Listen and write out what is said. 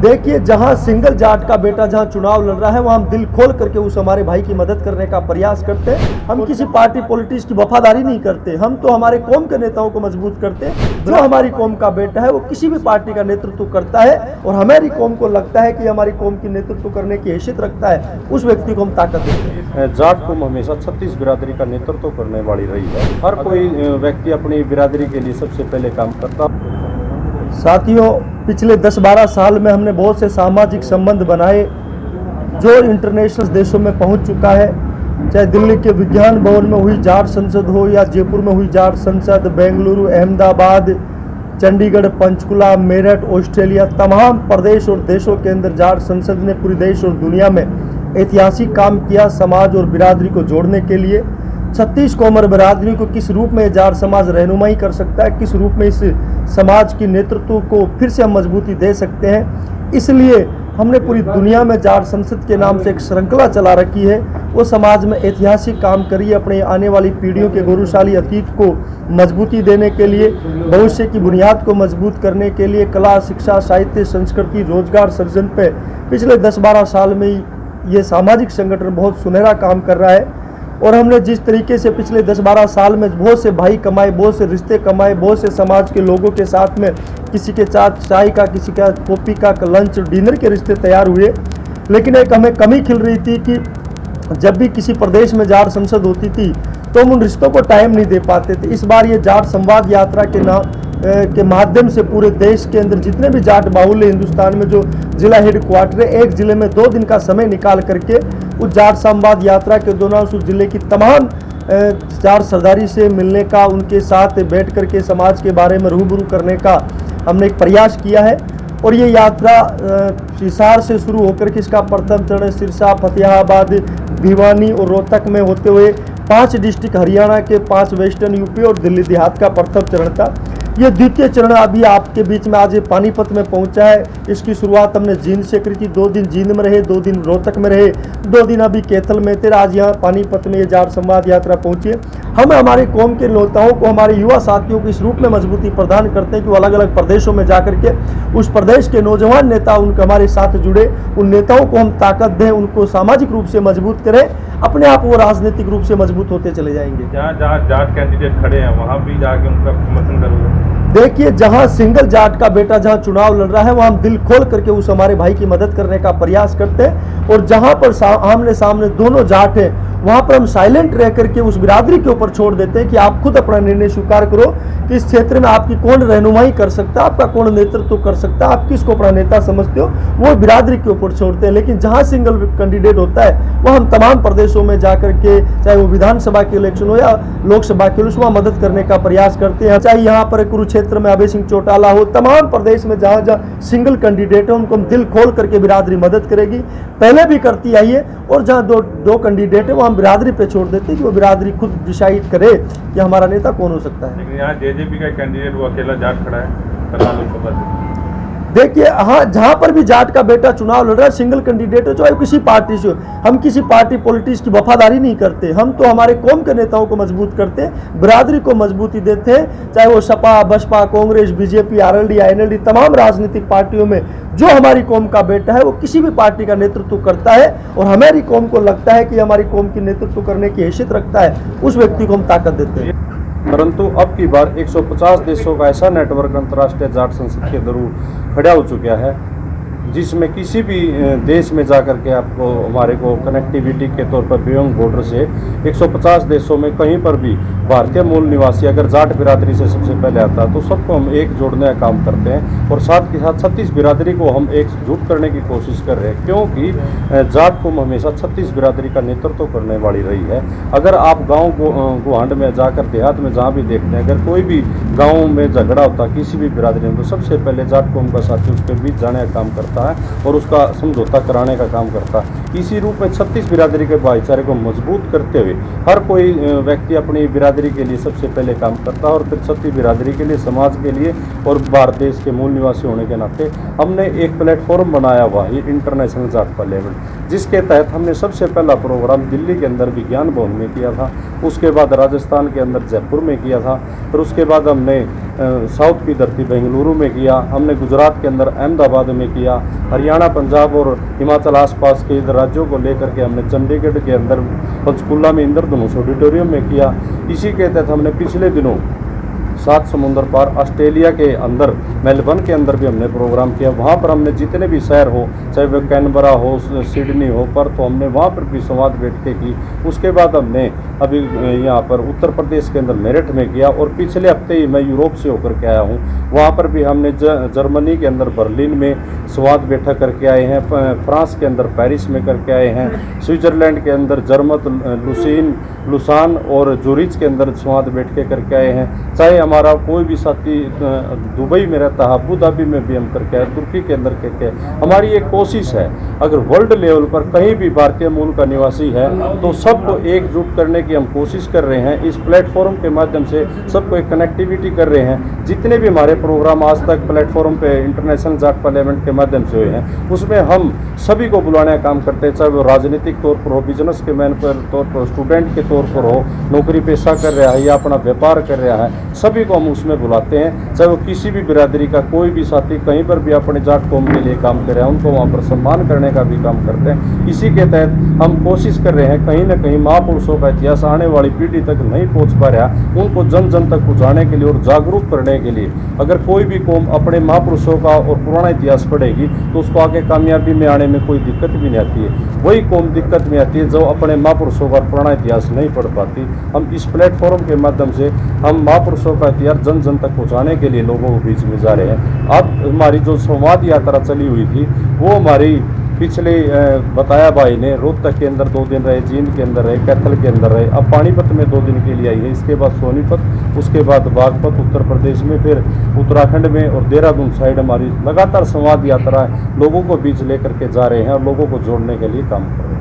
देखिए, जहां सिंगल जाट का बेटा जहां चुनाव लड़ रहा है वहां हम दिल खोल करके उस हमारे भाई की मदद करने का प्रयास करते हैं। हम किसी पार्टी पॉलिटिक्स की वफादारी नहीं करते, हम तो हमारे कौम के नेताओं को मजबूत करते हैं। जो हमारी कौम का बेटा है वो किसी भी पार्टी का नेतृत्व करता है और हमारी कौम को लगता है कि हमारी कौम की नेतृत्व करने की हैसियत रखता है, उस व्यक्ति को हम ताकत देते हैं। जाट कौम हमेशा 36 बिरादरी का नेतृत्व करने वाली रही है। हर कोई व्यक्ति अपनी बिरादरी के लिए सबसे पहले काम करता। साथियों, पिछले 10-12 साल में हमने बहुत से सामाजिक संबंध बनाए जो इंटरनेशनल देशों में पहुंच चुका है। चाहे दिल्ली के विज्ञान भवन में हुई जाट संसद हो या जयपुर में हुई जाट संसद, बेंगलुरु, अहमदाबाद, चंडीगढ़, पंचकुला, मेरठ, ऑस्ट्रेलिया, तमाम प्रदेश और देशों के अंदर जाट संसद ने पूरे देश और दुनिया में ऐतिहासिक काम किया समाज और बिरादरी को जोड़ने के लिए। 36 कौम और बिरादरी को किस रूप में जाट समाज रहनुमाई कर सकता है, किस रूप में इस समाज की नेतृत्व को फिर से हम मजबूती दे सकते हैं, इसलिए हमने पूरी दुनिया में जाट संसद के नाम से एक श्रृंखला चला रखी है। वो समाज में ऐतिहासिक काम करिए, अपने आने वाली पीढ़ियों के गौरवशाली अतीत को मजबूती देने के लिए, भविष्य की बुनियाद को मजबूत करने के लिए, कला, शिक्षा, साहित्य, संस्कृति, रोजगार सृजन पे पिछले 10-12 साल में ये सामाजिक संगठन बहुत सुनहरा काम कर रहा है। और हमने जिस तरीके से पिछले 10-12 साल में बहुत से भाई कमाए, बहुत से रिश्ते कमाए, बहुत से समाज के लोगों के साथ में किसी के साथ चाय का, किसी का कॉफ़ी का, लंच, डिनर के रिश्ते तैयार हुए। लेकिन एक हमें कमी खिल रही थी कि जब भी किसी प्रदेश में जाट संसद होती थी तो हम उन रिश्तों को टाइम नहीं दे पाते थे। इस बार ये जाट संवाद यात्रा के माध्यम से पूरे देश के अंदर जितने भी जाट बाहुल्य हिंदुस्तान में जो जिला हेडक्वार्टर है, एक जिले में 2 दिन का समय निकाल करके उस जाट संवाद यात्रा के दौरान उस जिले की तमाम जाट सरदारी से मिलने का, उनके साथ बैठ करके समाज के बारे में रूबरू करने का हमने एक प्रयास किया है। और ये यात्रा हिसार से शुरू होकर के इसका प्रथम चरण सिरसा, फतेहाबाद, भिवानी और रोहतक में होते हुए 5 डिस्ट्रिक्ट हरियाणा के, 5 वेस्टर्न यूपी और दिल्ली देहात का प्रथम चरण था। ये द्वितीय चरण अभी आपके बीच में आज पानीपत में पहुंचा है। इसकी शुरुआत हमने जींद से करी थी। 2 दिन जींद में रहे, 2 दिन रोहतक में रहे, 2 दिन अभी कैथल में थे। आज यहाँ पानीपत में ये जाट संवाद यात्रा पहुंची है। हम हमारे कौम के नेताओं को, हमारे युवा साथियों को इस रूप में मजबूती प्रदान करते हैं कि वो अलग अलग प्रदेशों में जाकर के उस प्रदेश के नौजवान नेता उनके हमारे साथ जुड़े, उन नेताओं को हम ताकत दें, उनको सामाजिक रूप से मजबूत करें, अपने आप वो राजनीतिक रूप से मजबूत होते चले जाएंगे। जहाँ जहाँ जाट कैंडिडेट खड़े हैं वहाँ भी जाके उनका समर्थन करोगे? देखिए, जहां सिंगल जाट का बेटा जहां चुनाव लड़ रहा है वहां हम दिल खोल करके उस हमारे भाई की मदद करने का प्रयास करते हैं। और जहां पर आमने सामने दोनों जाट हैं वहां पर हम साइलेंट रह करके उस बिरादरी के ऊपर छोड़ देते हैं कि आप खुद अपना निर्णय स्वीकार करो कि इस क्षेत्र में आपकी कौन रहनुमाई कर सकता है, आपका कौन नेतृत्व कर सकता है, आप किसको अपना नेता समझते हो, वो बिरादरी के ऊपर छोड़ते हैं। लेकिन जहां सिंगल कैंडिडेट होता है वह हम तमाम प्रदेशों में जाकर के, चाहे वो विधानसभा के इलेक्शन हो या लोकसभा के इलेक्शन, वहाँ मदद करने का प्रयास करते हैं। चाहे यहाँ पर कुरुक्षेत्र में अभय सिंह चौटाला हो, तमाम प्रदेश में जहाँ जहाँ सिंगल कैंडिडेट है उनको हम दिल खोल करके बिरादरी मदद करेगी, पहले भी करती आई है। और जहाँ दो कैंडिडेट है वहाँ हम बिरादरी पे छोड़ देते हैं कि वो बिरादरी खुद डिसाइड करे कि हमारा नेता कौन हो सकता है। लेकिन यहाँ जेजेपी का कैंडिडेट वो अकेला जाट खड़ा है करनाल लोकसभा से। देखिए, हाँ, जहाँ पर भी जाट का बेटा चुनाव लड़ रहा है, सिंगल कैंडिडेट हो, चाहे किसी पार्टी से हो, हम किसी पार्टी पॉलिटिक्स की वफादारी नहीं करते, हम तो हमारे कौम के नेताओं को मजबूत करते हैं, बिरादरी को मजबूती देते हैं। चाहे वो SP, BSP, Congress, BJP, RLD, INLD, तमाम राजनीतिक पार्टियों में जो हमारी कौम का बेटा है वो किसी भी पार्टी का नेतृत्व करता है और हमारी कौम को लगता है कि हमारी कौम की नेतृत्व करने की हैसियत रखता है, उस व्यक्ति को हम ताकत देते हैं। परंतु अब की बार 150 देशों का ऐसा नेटवर्क अंतर्राष्ट्रीय जाट संसद के जरूर खड़ा हो चुका है जिसमें किसी भी देश में जाकर के आपको हमारे को कनेक्टिविटी के तौर पर बियॉन्ड बॉर्डर से 150 देशों में कहीं पर भी भारतीय मूल निवासी अगर जाट बिरादरी से सबसे पहले आता है तो सबको हम एक जोड़ने का काम करते हैं। और साथ के साथ 36 बिरादरी को हम एकजुट करने की कोशिश कर रहे हैं, क्योंकि जाट कौम हमेशा 36 बिरादरी का नेतृत्व करने वाली रही है। अगर आप गाँव गुहांड में जाकर, देहात में जहाँ भी देखते हैं, अगर कोई भी गाँव में झगड़ा होता किसी भी बिरादरी में तो सबसे पहले जाट कौम का साथी उसके बीच जाने का काम करता है और उसका समझौता कराने का काम करता है। इसी रूप में 36 बिरादरी के भाईचारे को मजबूत करते हुए हर कोई व्यक्ति अपनी बिरादरी के लिए सबसे पहले काम करता है और फिर 36 बिरादरी के लिए, समाज के लिए और भारत देश के मूल निवासी होने के नाते हमने एक प्लेटफॉर्म बनाया हुआ है इंटरनेशनल जाट पार्लियामेंट, जिसके तहत हमने सबसे पहला प्रोग्राम दिल्ली के अंदर विज्ञान भवन में किया था, उसके बाद राजस्थान के अंदर जयपुर में किया था, फिर उसके बाद हमने साउथ की धरती बेंगलुरु में किया, हमने गुजरात के अंदर अहमदाबाद में किया, हरियाणा, पंजाब और हिमाचल आसपास के इधर राज्यों को लेकर के हमने चंडीगढ़ के अंदर पंचकुला में इंद्रधनुष ऑडिटोरियम में किया। इसी के तहत हमने पिछले दिनों 7 समुंदर पार ऑस्ट्रेलिया के अंदर मेलबर्न के अंदर भी हमने प्रोग्राम किया। वहाँ पर हमने जितने भी शहर हो, चाहे वह कैनबरा हो, सिडनी हो, पर्थ हो, हमने वहाँ पर भी संवाद बैठकें की। उसके बाद हमने अभी यहाँ पर उत्तर प्रदेश के अंदर मेरठ में किया और पिछले हफ्ते ही मैं यूरोप से होकर के आया हूँ। वहाँ पर भी हमने जर्मनी के अंदर बर्लिन में संवाद बैठक करके आए हैं, फ्रांस के अंदर पेरिस में करके आए हैं, स्विट्जरलैंड के अंदर जर्मत, लुसान और जूरिच के अंदर संवाद बैठकें करके आए हैं। चाहे हमारा कोई भी साथी दुबई में रहता है, अबू धाबी में भी हम करके आए, तुर्की के अंदर करके। हमारी एक कोशिश है, अगर वर्ल्ड लेवल पर कहीं भी भारतीय मूल का निवासी है तो सबको एकजुट करने की हम कोशिश कर रहे हैं। इस प्लेटफॉर्म के माध्यम से सबको एक कनेक्टिविटी कर रहे हैं। जितने भी हमारे प्रोग्राम आज तक प्लेटफॉर्म पे इंटरनेशनल जाट पार्लियामेंट के माध्यम से हुए हैं, उसमें हम सभी को बुलाने का काम करते हैं, चाहे वो राजनीतिक तौर पर हो, बिजनेस के मैन पर तौर पर, स्टूडेंट के तौर पर हो, नौकरी पेशा कर रहा है या अपना व्यापार कर रहा है, सभी को हम उसमें बुलाते हैं। चाहे वो किसी भी बिरादरी का कोई भी साथी कहीं पर भी अपने जाट कौम के लिए काम कर रहे हैं, उनको वहाँ पर सम्मान करने का भी काम करते हैं। इसी के तहत हम कोशिश कर रहे हैं, कहीं ना कहीं महापुरुषों का इतिहास आने वाली पीढ़ी तक नहीं पहुँच पा रहा, उनको जन जन तक पहुँचाने के लिए और जागरूक करने के लिए। अगर कोई भी कौम अपने महापुरुषों का और पुराना इतिहास पढ़ेगी तो उसको आगे कामयाबी में आने में कोई दिक्कत भी नहीं आती है। वही कौम दिक्कत में आती है जो अपने महापुरुषों का पुराना इतिहास नहीं पढ़ पाती। हम इस प्लेटफॉर्म के माध्यम से हम महापुरुषों का इतिहास जन जन तक पहुँचाने के लिए लोगों के बीच में जा रहे हैं। अब हमारी जो संवाद यात्रा चली हुई थी वो हमारी पिछले बताया भाई ने रोहतक के अंदर 2 दिन रहे, जींद के अंदर रहे, कैथल के अंदर रहे, अब पानीपत में 2 दिन के लिए आई है। इसके बाद सोनीपत, उसके बाद बागपत उत्तर प्रदेश में, फिर उत्तराखंड में और देहरादून साइड हमारी लगातार संवाद यात्रा लोगों को बीच लेकर के जा रहे हैं और लोगों को जोड़ने के लिए काम कर रहे हैं।